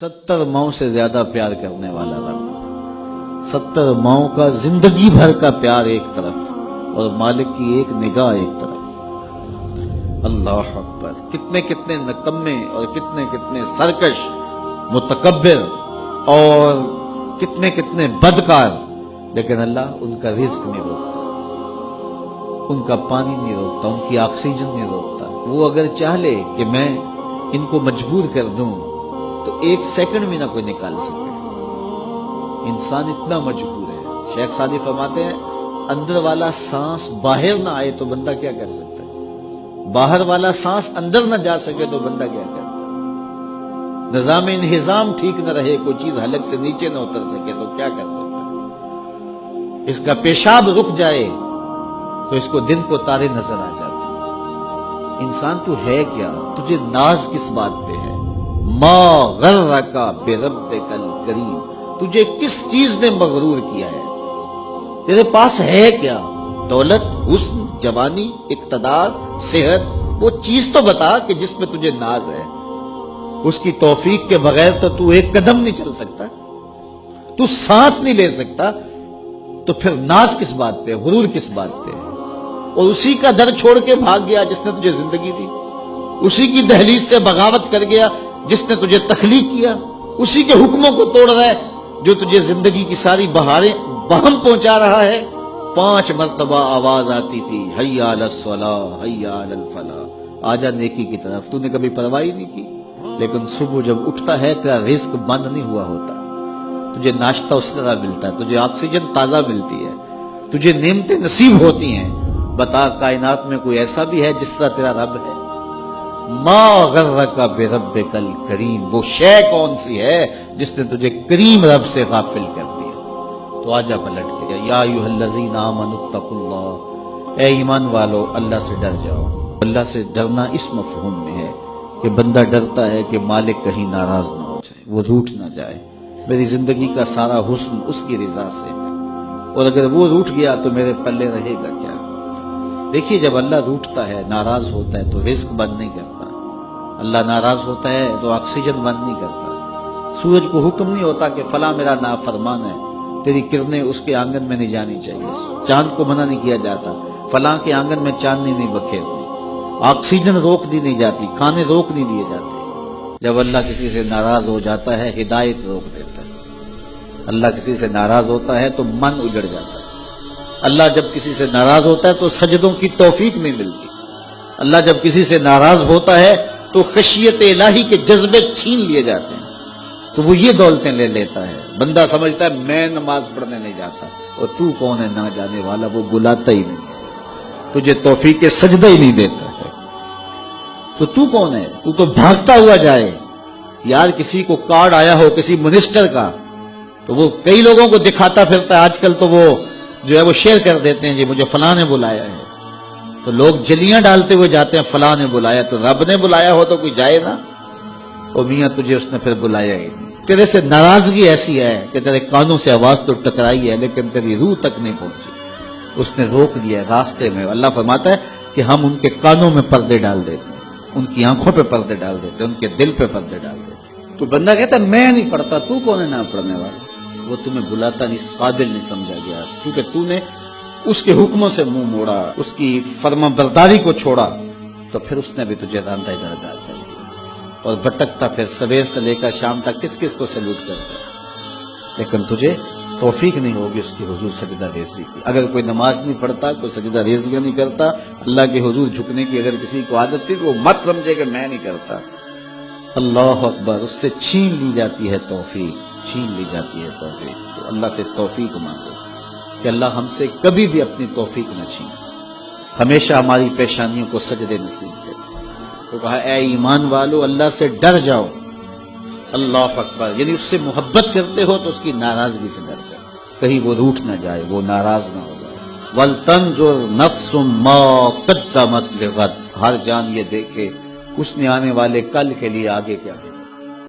70 माओ से ज्यादा प्यार करने वाला रब, 70 माओ का जिंदगी भर का प्यार एक तरफ और मालिक की एक निगाह एक तरफ। अल्लाह अकबर। कितने कितने नकम्मे और कितने कितने सरकश मुतकब्बिर और कितने कितने बदकार, लेकिन अल्लाह उनका रिज्क नहीं रोकता, उनका पानी नहीं रोकता, उनकी ऑक्सीजन नहीं रोकता। वो अगर चाह ले कि मैं इनको मजबूर कर दूं तो 1 सेकंड भी ना कोई निकाल सके। इंसान इतना मजबूर है। शेख सादी फरमाते हैं, अंदर वाला सांस बाहर ना आए तो बंदा क्या कर सकता है, बाहर वाला सांस अंदर ना जा सके तो बंदा क्या कर सकता है, निजाम इंहिजाम ठीक न रहे, कोई चीज हलक से नीचे ना उतर सके तो क्या कर सकता है, इसका पेशाब रुक जाए तो इसको दिन को तारे नजर आ जाते। इंसान तू है क्या, तुझे नाज किस बात पे है? मा गर्रका बिरब्बिकल करीम, तुझे किस चीज ने मगरूर किया है? तेरे पास है क्या? दौलत, हुस्न, जवानी, इक्तदार, सेहत, वो चीज तो बता कि जिसमें तुझे नाज है। उसकी तौफीक के बगैर तो तू एक कदम नहीं चल सकता, तू सांस नहीं ले सकता, तो फिर नाज किस बात पे, गुरूर किस बात पे? और उसी का दर छोड़ के भाग गया जिसने तुझे जिंदगी दी, उसी की दहलीज से बगावत कर गया जिसने तुझे तखलीक किया, उसी के हुक्मों को तोड़ रहा है जो तुझे जिंदगी की सारी बहारें बहम पहुंचा रहा है। 5 मर्तबा आवाज आती थी, हय्या अलस सलाह हय्या अलल फलाह, आजा नेकी की तरफ। तूने कभी परवाह नहीं की। लेकिन सुबह जब उठता है तेरा रिस्क बंद नहीं हुआ होता, तुझे नाश्ता उस तरह मिलता है, तुझे ऑक्सीजन ताजा मिलती है, तुझे नेमतें नसीब होती हैं। बता, कायनात में कोई ऐसा भी है जिस तरह तेरा रब है? मा गर्रका बिरब्बिकल करीम, वो शय कौन सी है जिसने तुझे करीम रब से गाफिल कर दिया? तो आजा पलट के, या अय्युहल्लज़ीना आमनुत्तकुल्लाह, ए ईमान वालो अल्लाह से डर जाओ। अल्लाह से डरना इस मफहूम में है कि बंदा डरता है कि मालिक कहीं नाराज ना हो जाए, वो रूठ ना जाए, मेरी जिंदगी का सारा हुस्न उसकी रिजा से है, और अगर वो रूठ गया तो मेरे पल्ले रहेगा क्या? देखिए, जब अल्लाह रूठता है, नाराज होता है, तो रिस्क बंद नहीं करता। अल्लाह नाराज होता है तो ऑक्सीजन बंद नहीं करता। सूरज को हुक्म नहीं होता कि फला मेरा नाफरमान है, तेरी किरणें उसके आंगन में नहीं जानी चाहिए। चांद को मना नहीं किया जाता, फला के आंगन में चांदनी नहीं बखेरनी। ऑक्सीजन रोक दी नहीं जाती, खाने रोक नहीं दिए जाते। जब अल्लाह किसी से नाराज हो जाता है, हिदायत रोक देता है। अल्लाह किसी से नाराज होता है तो मन उजड़ जाता है। अल्लाह जब किसी से नाराज होता है तो सजदों की तौफीक नहीं मिलती। अल्लाह जब किसी से नाराज होता है तो खशियत इलाही के जज्बे छीन लिए जाते हैं, तो वो ये दौलतें ले लेता है। बंदा समझता है मैं नमाज पढ़ने नहीं जाता, और तू कौन है ना जाने वाला, वो बुलाता ही नहीं है, तुझे तौफीक के सजदा ही नहीं देता है, तो तू कौन है? तू तो भागता हुआ जाए। यार, किसी को कार्ड आया हो किसी मिनिस्टर का, तो वो कई लोगों को दिखाता फिरता है। आजकल तो वो जो है वो शेयर कर देते हैं, जी मुझे फलां ने बुलाया है, तो लोग जलियां डालते हुए जाते हैं, फलां ने बुलाया। तो रब ने बुलाया हो तो कोई जाए ना? ओ मियां, तुझे उसने फिर बुलाया ही नहीं। तेरे से नाराजगी ऐसी है कि तेरे कानों से आवाज तो टकराई है लेकिन तेरी रूह तक नहीं पहुंची, उसने रोक दिया रास्ते में। अल्लाह फरमाता है कि हम उनके कानों में पर्दे डाल देते हैं, उनकी आंखों पे पर्दे डाल देते हैं, उनके दिल पे पर्दे डाल देते हैं। तो बंदा कहता है मैं नहीं पढ़ता, तू कौन है ना पढ़ने वाला? वो तुम्हें बुलाता नहीं, इस काबिल नहीं समझा गया, क्योंकि तूने उसके हुक्मों से मुंह मोड़ा, उसकी फर्माबरदारी को छोड़ा, तो फिर उसने भी तुझे रांधा दरगाह कर दिया, और भटकता फिर सवेर से लेकर शाम तक किस किस को सैल्यूट करता है, लेकिन तुझे तौफीक नहीं होगी उसकी हुजूर सजदा रेज़ी की। अगर कोई नमाज नहीं पढ़ता, कोई सजदा रेज़ी नहीं करता, अल्लाह के हुजूर झुकने की अगर किसी को आदत थी, तो वो मत समझे कि मैं नहीं करता। अल्लाह अकबर, उससे छीन ली जाती है तौफीक, छीन ली जाती है तौफीक। तो अल्लाह से तौफीक मांगो कि अल्लाह हमसे कभी भी अपनी तौफीक न छीन, हमेशा हमारी पेशानियों को सजदे नसीब करे। तो कहा, ए ईमान वालो अल्लाह से डर जाओ। अल्लाह अकबर, यानी उससे मोहब्बत करते हो तो उसकी नाराजगी से डर जाओ, कहीं वो रूठ ना जाए, वो नाराज ना हो जाए। वल तंजुर नफ्सुम मा कद्दमत लिगद, हर जान ये देखे उसने आने वाले कल के लिए आगे क्या